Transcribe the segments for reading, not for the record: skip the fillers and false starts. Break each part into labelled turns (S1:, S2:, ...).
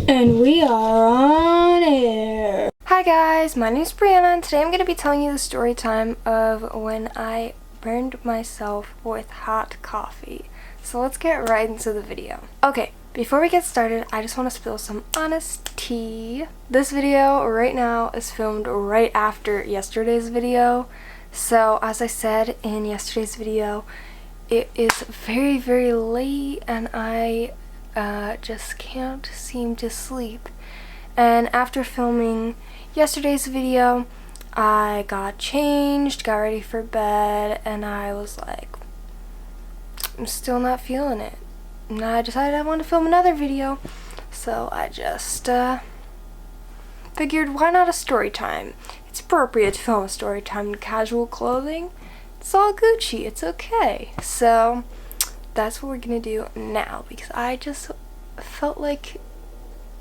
S1: And we are on air.
S2: Hi guys, my name is Brianna and today I'm going to be telling you the story time of when I burned myself with hot coffee. So let's get right into the video. Okay, before we get started, I just want to spill some honest tea. This video right now is filmed right after yesterday's video. So as I said in yesterday's video, it is very, very late and I just can't seem to sleep. And after filming yesterday's video, I got changed, got ready for bed, and I was like, I'm still not feeling it. And I decided I want to film another video, so I just figured, why not a story time? It's appropriate to film a story time in casual clothing. It's all Gucci, it's okay. So that's what we're gonna do now, because I just felt like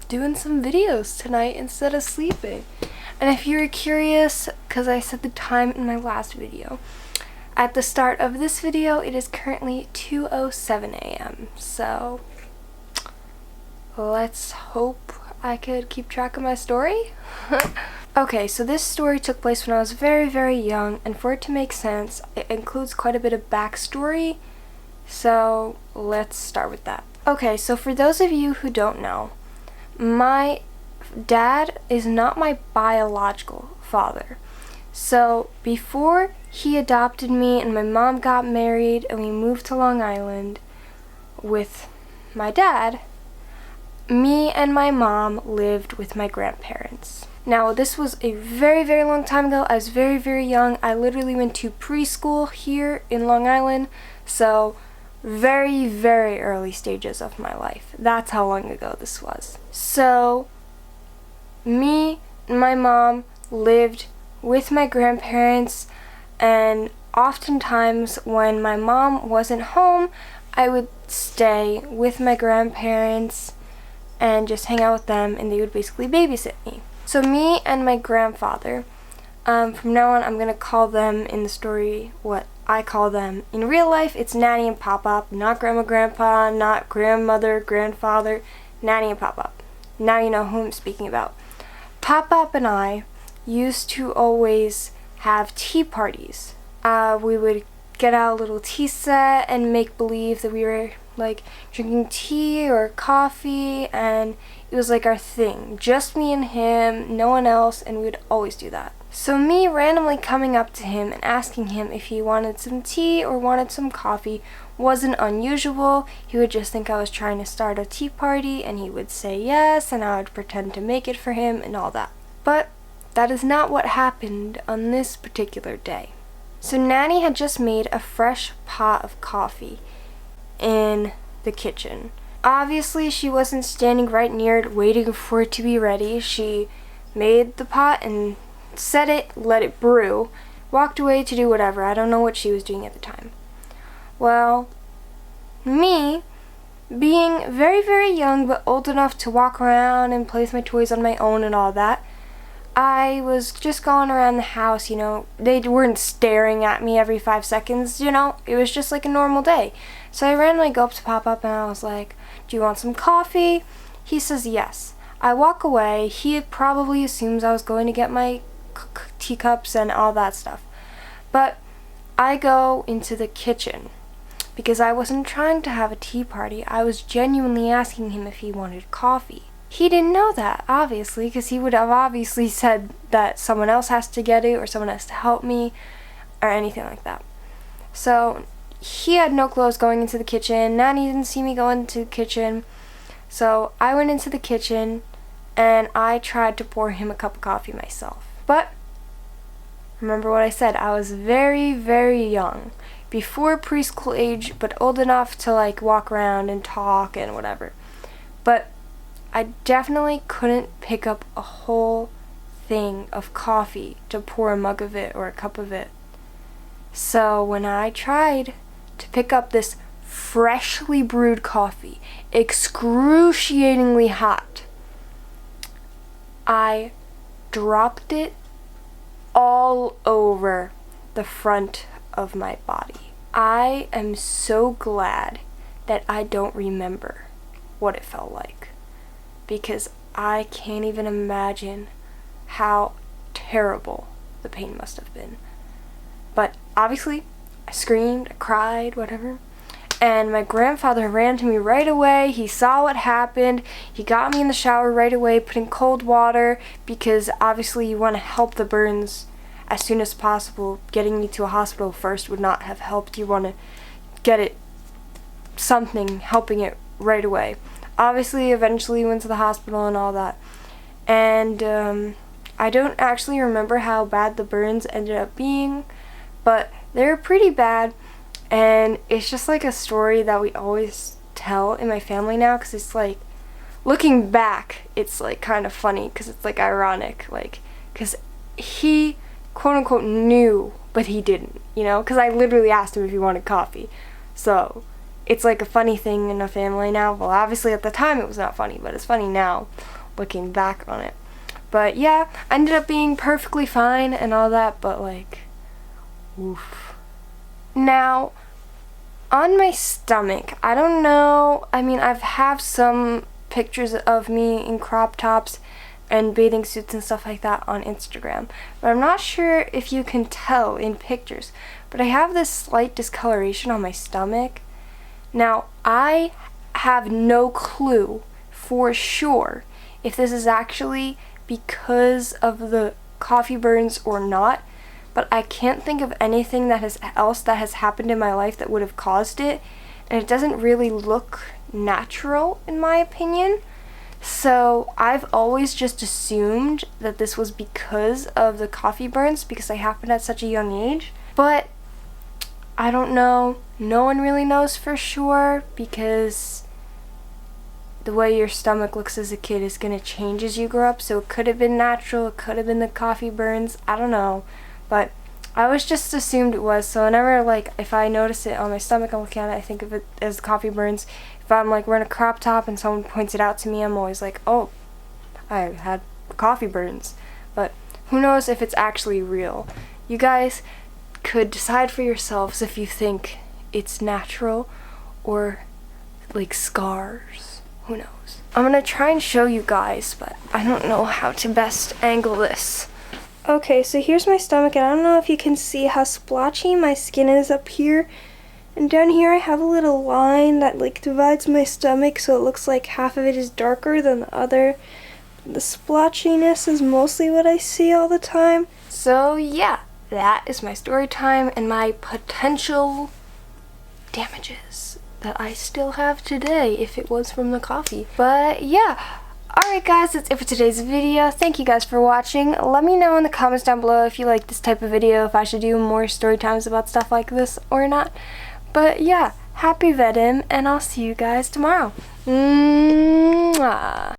S2: doing some videos tonight instead of sleeping. And if you were curious, because I said the time in my last video, at the start of this video it is currently 2:07 a.m. so let's hope I could keep track of my story. Okay, so this story took place when I was very, very young, and for it to make sense it includes quite a bit of backstory, so let's start with that. Okay, so for those of you who don't know, my dad is not my biological father. So before he adopted me and my mom got married and we moved to Long Island with my dad, me and my mom lived with my grandparents. Now this was a very, very long time ago. I was very, very young. I literally went to preschool here in Long Island, so very, very early stages of my life. That's how long ago this was. So me and my mom lived with my grandparents, and oftentimes when my mom wasn't home, I would stay with my grandparents and just hang out with them, and they would basically babysit me. So me and my grandfather, from now on I'm gonna call them in the story what I call them in real life. It's Nanny and Pop-Up, not Grandma, Grandpa, not grandmother, grandfather, Nanny and Pop-Up. Now you know who I'm speaking about. Pop-Up and I used to always have tea parties. We would get out a little tea set and make believe that we were like drinking tea or coffee, and it was like our thing. Just me and him, no one else, and we would always do that. So me randomly coming up to him and asking him if he wanted some tea or wanted some coffee wasn't unusual. He would just think I was trying to start a tea party, and he would say yes, and I would pretend to make it for him and all that. But that is not what happened on this particular day. So Nanny had just made a fresh pot of coffee in the kitchen. Obviously she wasn't standing right near it waiting for it to be ready. She made the pot and set it, let it brew, walked away to do whatever. I don't know what she was doing at the time. Well, me, being very, very young but old enough to walk around and play with my toys on my own and all that, I was just going around the house, you know. They weren't staring at me every 5 seconds, you know. It was just like a normal day. So I randomly go up to Pop-Up and I was like, do you want some coffee? He says yes. I walk away. He probably assumes I was going to get my teacups and all that stuff. But I go into the kitchen because I wasn't trying to have a tea party. I was genuinely asking him if he wanted coffee. He didn't know that, obviously, because he would have obviously said that someone else has to get it or someone has to help me or anything like that. So he had no clue I was going into the kitchen. Nanny didn't see me go into the kitchen. So I went into the kitchen and I tried to pour him a cup of coffee myself. But remember what I said, I was very, very young. Before preschool age, but old enough to like walk around and talk and whatever. But I definitely couldn't pick up a whole thing of coffee to pour a mug of it or a cup of it. So when I tried to pick up this freshly brewed coffee, excruciatingly hot, I dropped it all over the front of my body. I am so glad that I don't remember what it felt like. because I can't even imagine how terrible the pain must have been. But obviously, I screamed, I cried, whatever. And my grandfather ran to me right away. He saw what happened. He got me in the shower right away, put in cold water, because obviously you want to help the burns as soon as possible. Getting me to a hospital first would not have helped. You want to get it something helping it right away. Obviously, eventually went to the hospital and all that. And I don't actually remember how bad the burns ended up being, but they were pretty bad. And it's just like a story that we always tell in my family now, because it's like, looking back, it's like kind of funny, because it's like ironic, like, because he quote unquote knew, but he didn't, you know, because I literally asked him if he wanted coffee. So it's like a funny thing in a family now. Well, obviously at the time it was not funny, but it's funny now looking back on it. But yeah, I ended up being perfectly fine and all that, but like, oof. Now, on my stomach, I don't know, I mean, I've have some pictures of me in crop tops and bathing suits and stuff like that on Instagram, but I'm not sure if you can tell in pictures, but I have this slight discoloration on my stomach. Now, I have no clue for sure if this is actually because of the coffee burns or not, but I can't think of anything that has happened in my life that would have caused it, and it doesn't really look natural in my opinion. So I've always just assumed that this was because of the coffee burns, because they happened at such a young age. But I don't know. No one really knows for sure, because the way your stomach looks as a kid is going to change as you grow up. So it could have been natural, it could have been the coffee burns, I don't know. But I always just assumed it was. So whenever, like, if I notice it on my stomach, I'm looking at it, I think of it as coffee burns. If I'm like wearing a crop top and someone points it out to me, I'm always like, oh, I had coffee burns. But who knows if it's actually real. You guys could decide for yourselves if you think it's natural or like scars. Who knows? I'm gonna try and show you guys, but I don't know how to best angle this. Okay, so here's my stomach, and I don't know if you can see how splotchy my skin is up here. And down here I have a little line that like divides my stomach, so it looks like half of it is darker than the other. The splotchiness is mostly what I see all the time. So yeah, that is my story time and my potential damages that I still have today if it was from the coffee. But yeah. Alright guys, that's it for today's video. Thank you guys for watching. Let me know in the comments down below if you like this type of video, if I should do more story times about stuff like this or not. But yeah, happy VEDIM, and I'll see you guys tomorrow. Mwah.